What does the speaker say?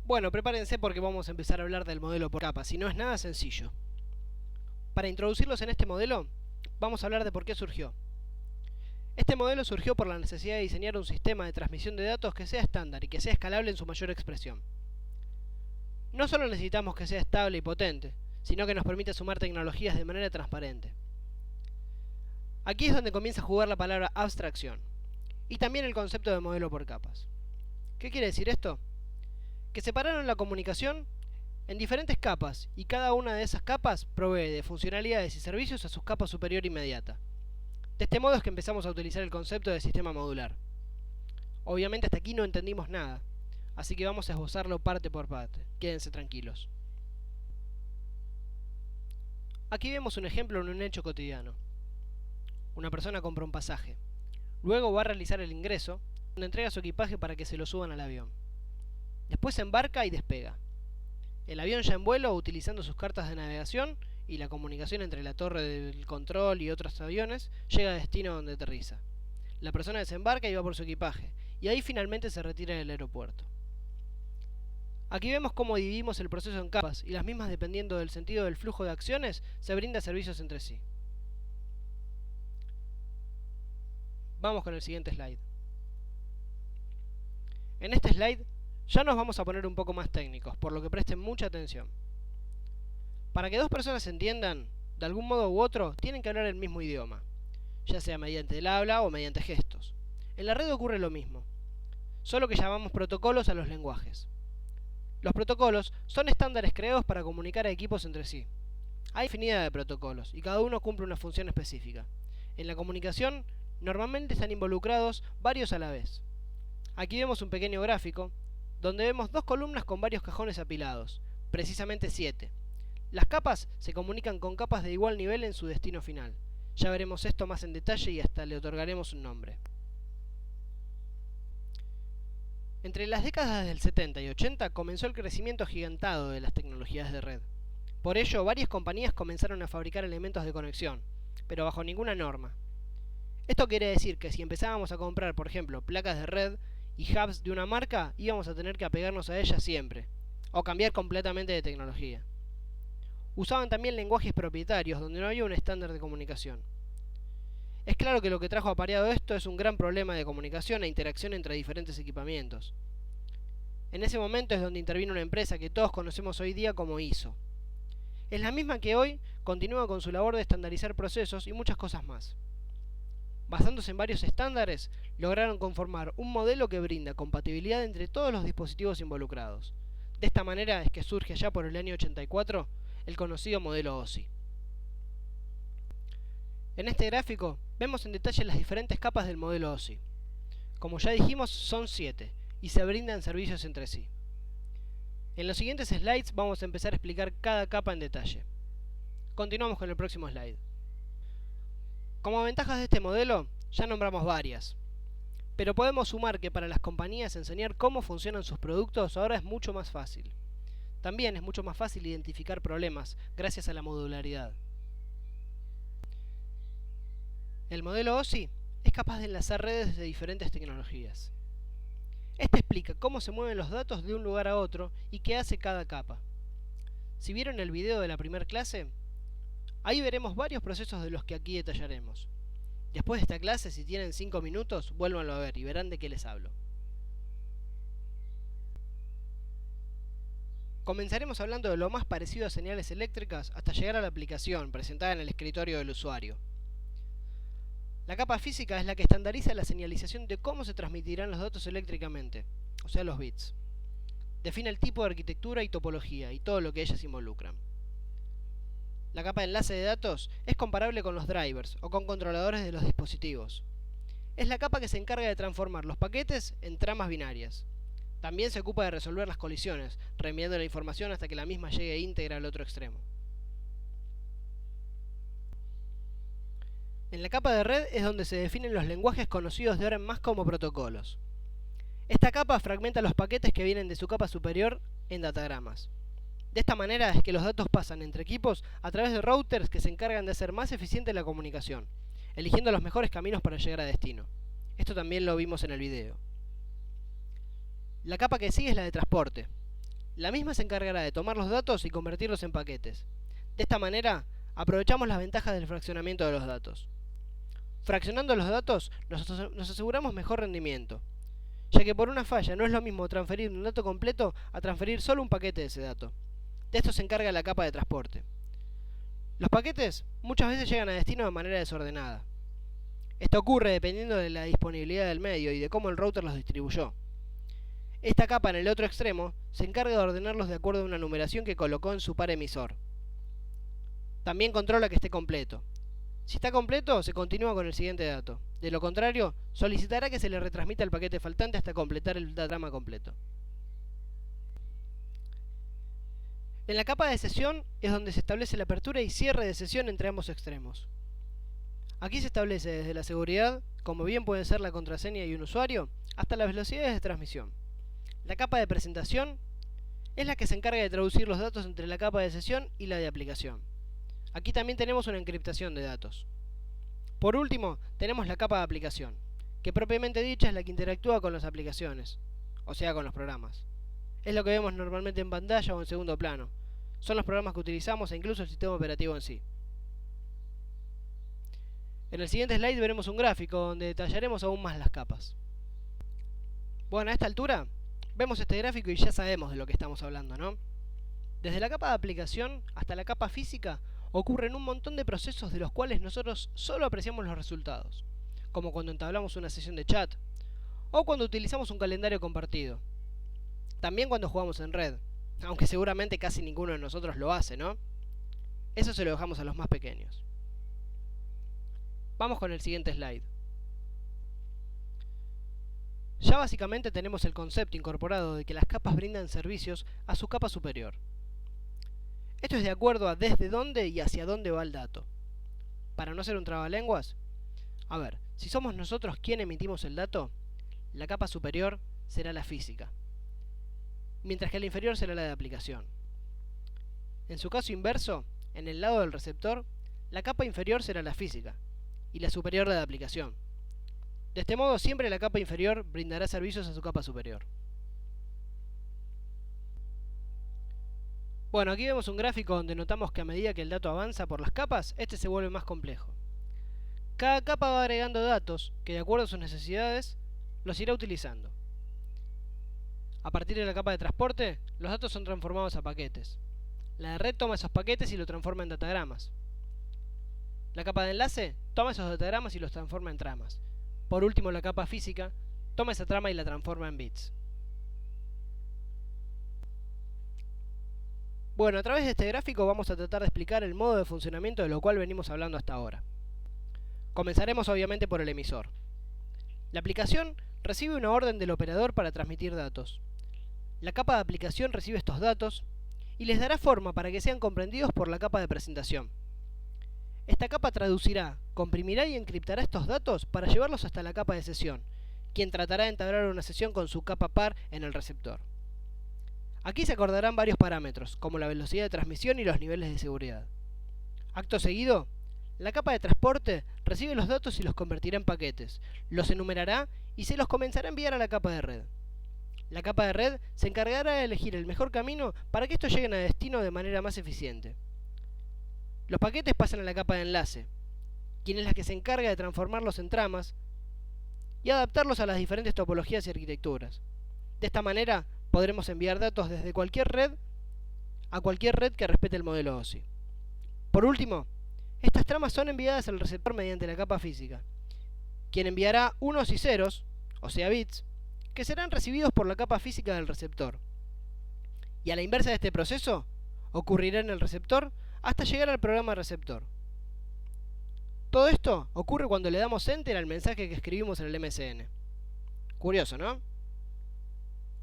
Bueno, prepárense porque vamos a empezar a hablar del modelo por capas, y no es nada sencillo. Para introducirlos en este modelo, vamos a hablar de por qué surgió. Este modelo surgió por la necesidad de diseñar un sistema de transmisión de datos que sea estándar y que sea escalable en su mayor expresión. No solo necesitamos que sea estable y potente, sino que nos permita sumar tecnologías de manera transparente. Aquí es donde comienza a jugar la palabra abstracción, y también el concepto de modelo por capas. ¿Qué quiere decir esto? Que separaron la comunicación en diferentes capas, y cada una de esas capas provee de funcionalidades y servicios a su capa superior inmediata. De este modo es que empezamos a utilizar el concepto de sistema modular. Obviamente hasta aquí no entendimos nada, así que vamos a esbozarlo parte por parte. Quédense tranquilos. Aquí vemos un ejemplo en un hecho cotidiano. Una persona compra un pasaje. Luego va a realizar el ingreso, donde entrega su equipaje para que se lo suban al avión. Después se embarca y despega. El avión ya en vuelo, utilizando sus cartas de navegación y la comunicación entre la torre del control y otros aviones, llega a destino donde aterriza. La persona desembarca y va por su equipaje, y ahí finalmente se retira del aeropuerto. Aquí vemos cómo dividimos el proceso en capas, y las mismas, dependiendo del sentido del flujo de acciones, se brindan servicios entre sí. Vamos con el siguiente slide. En este slide ya nos vamos a poner un poco más técnicos, por lo que presten mucha atención. Para que dos personas se entiendan, de algún modo u otro, tienen que hablar el mismo idioma, ya sea mediante el habla o mediante gestos. En la red ocurre lo mismo, solo que llamamos protocolos a los lenguajes. Los protocolos son estándares creados para comunicar a equipos entre sí. Hay infinidad de protocolos, y cada uno cumple una función específica. En la comunicación, normalmente están involucrados varios a la vez. Aquí vemos un pequeño gráfico, donde vemos dos columnas con varios cajones apilados, precisamente 7. Las capas se comunican con capas de igual nivel en su destino final. Ya veremos esto más en detalle y hasta le otorgaremos un nombre. Entre las décadas del 70 y 80 comenzó el crecimiento agigantado de las tecnologías de red. Por ello, varias compañías comenzaron a fabricar elementos de conexión, pero bajo ninguna norma. Esto quiere decir que si empezábamos a comprar, por ejemplo, placas de red y hubs de una marca, íbamos a tener que apegarnos a ellas siempre, o cambiar completamente de tecnología. Usaban también lenguajes propietarios, donde no había un estándar de comunicación. Es claro que lo que trajo apareado esto es un gran problema de comunicación e interacción entre diferentes equipamientos. En ese momento es donde intervino una empresa que todos conocemos hoy día como ISO. Es la misma que hoy continúa con su labor de estandarizar procesos y muchas cosas más. Basándose en varios estándares, lograron conformar un modelo que brinda compatibilidad entre todos los dispositivos involucrados. De esta manera es que surge allá por el año 84 el conocido modelo OSI. En este gráfico vemos en detalle las diferentes capas del modelo OSI. Como ya dijimos, son 7 y se brindan servicios entre sí. En los siguientes slides vamos a empezar a explicar cada capa en detalle. Continuamos con el próximo slide. Como ventajas de este modelo, ya nombramos varias. Pero podemos sumar que para las compañías enseñar cómo funcionan sus productos ahora es mucho más fácil. También es mucho más fácil identificar problemas gracias a la modularidad. El modelo OSI es capaz de enlazar redes de diferentes tecnologías. Este explica cómo se mueven los datos de un lugar a otro y qué hace cada capa. Si vieron el video de la primera clase, ahí veremos varios procesos de los que aquí detallaremos. Después de esta clase, si tienen 5 minutos, vuélvanlo a ver y verán de qué les hablo. Comenzaremos hablando de lo más parecido a señales eléctricas hasta llegar a la aplicación presentada en el escritorio del usuario. La capa física es la que estandariza la señalización de cómo se transmitirán los datos eléctricamente, o sea los bits. Define el tipo de arquitectura y topología y todo lo que ellas involucran. La capa de enlace de datos es comparable con los drivers o con controladores de los dispositivos. Es la capa que se encarga de transformar los paquetes en tramas binarias. También se ocupa de resolver las colisiones, reenviando la información hasta que la misma llegue íntegra al otro extremo. En la capa de red es donde se definen los lenguajes conocidos de ahora en más como protocolos. Esta capa fragmenta los paquetes que vienen de su capa superior en datagramas. De esta manera es que los datos pasan entre equipos a través de routers que se encargan de hacer más eficiente la comunicación, eligiendo los mejores caminos para llegar a destino. Esto también lo vimos en el video. La capa que sigue es la de transporte. La misma se encargará de tomar los datos y convertirlos en paquetes. De esta manera, aprovechamos las ventajas del fraccionamiento de los datos. Fraccionando los datos, nos aseguramos mejor rendimiento, ya que por una falla no es lo mismo transferir un dato completo a transferir solo un paquete de ese dato. De esto se encarga la capa de transporte. Los paquetes muchas veces llegan a destino de manera desordenada. Esto ocurre dependiendo de la disponibilidad del medio y de cómo el router los distribuyó. Esta capa en el otro extremo se encarga de ordenarlos de acuerdo a una numeración que colocó en su par emisor. También controla que esté completo. Si está completo, se continúa con el siguiente dato. De lo contrario, solicitará que se le retransmita el paquete faltante hasta completar el datagrama completo. En la capa de sesión es donde se establece la apertura y cierre de sesión entre ambos extremos. Aquí se establece desde la seguridad, como bien pueden ser la contraseña y un usuario, hasta las velocidades de transmisión. La capa de presentación es la que se encarga de traducir los datos entre la capa de sesión y la de aplicación. Aquí también tenemos una encriptación de datos. Por último, tenemos la capa de aplicación, que propiamente dicha es la que interactúa con las aplicaciones, o sea, con los programas. Es lo que vemos normalmente en pantalla o en segundo plano. Son los programas que utilizamos e incluso el sistema operativo en sí. En el siguiente slide veremos un gráfico donde detallaremos aún más las capas. Bueno, a esta altura vemos este gráfico y ya sabemos de lo que estamos hablando, ¿no? Desde la capa de aplicación hasta la capa física ocurren un montón de procesos de los cuales nosotros solo apreciamos los resultados, como cuando entablamos una sesión de chat o cuando utilizamos un calendario compartido. También cuando jugamos en red, aunque seguramente casi ninguno de nosotros lo hace, ¿no? Eso se lo dejamos a los más pequeños. Vamos con el siguiente slide. Ya básicamente tenemos el concepto incorporado de que las capas brindan servicios a su capa superior. Esto es de acuerdo a desde dónde y hacia dónde va el dato. Para no ser un trabalenguas, a ver, si somos nosotros quien emitimos el dato, la capa superior será la física, mientras que la inferior será la de aplicación. En su caso inverso, en el lado del receptor, la capa inferior será la física y la superior la de aplicación. De este modo, siempre la capa inferior brindará servicios a su capa superior. Bueno, aquí vemos un gráfico donde notamos que a medida que el dato avanza por las capas, este se vuelve más complejo. Cada capa va agregando datos que, de acuerdo a sus necesidades, los irá utilizando. A partir de la capa de transporte, los datos son transformados a paquetes. La de red toma esos paquetes y los transforma en datagramas. La capa de enlace toma esos datagramas y los transforma en tramas. Por último, la capa física toma esa trama y la transforma en bits. Bueno, a través de este gráfico vamos a tratar de explicar el modo de funcionamiento de lo cual venimos hablando hasta ahora. Comenzaremos obviamente por el emisor. La aplicación recibe una orden del operador para transmitir datos. La capa de aplicación recibe estos datos y les dará forma para que sean comprendidos por la capa de presentación. Esta capa traducirá, comprimirá y encriptará estos datos para llevarlos hasta la capa de sesión, quien tratará de entablar una sesión con su capa par en el receptor. Aquí se acordarán varios parámetros, como la velocidad de transmisión y los niveles de seguridad. Acto seguido, la capa de transporte recibe los datos y los convertirá en paquetes, los enumerará y se los comenzará a enviar a la capa de red. La capa de red se encargará de elegir el mejor camino para que estos lleguen a destino de manera más eficiente. Los paquetes pasan a la capa de enlace, quien es la que se encarga de transformarlos en tramas y adaptarlos a las diferentes topologías y arquitecturas. De esta manera, podremos enviar datos desde cualquier red a cualquier red que respete el modelo OSI. Por último, estas tramas son enviadas al receptor mediante la capa física, quien enviará unos y ceros, o sea bits, que serán recibidos por la capa física del receptor. Y a la inversa de este proceso, ocurrirá en el receptor hasta llegar al programa receptor. Todo esto ocurre cuando le damos Enter al mensaje que escribimos en el MSN. Curioso, ¿no?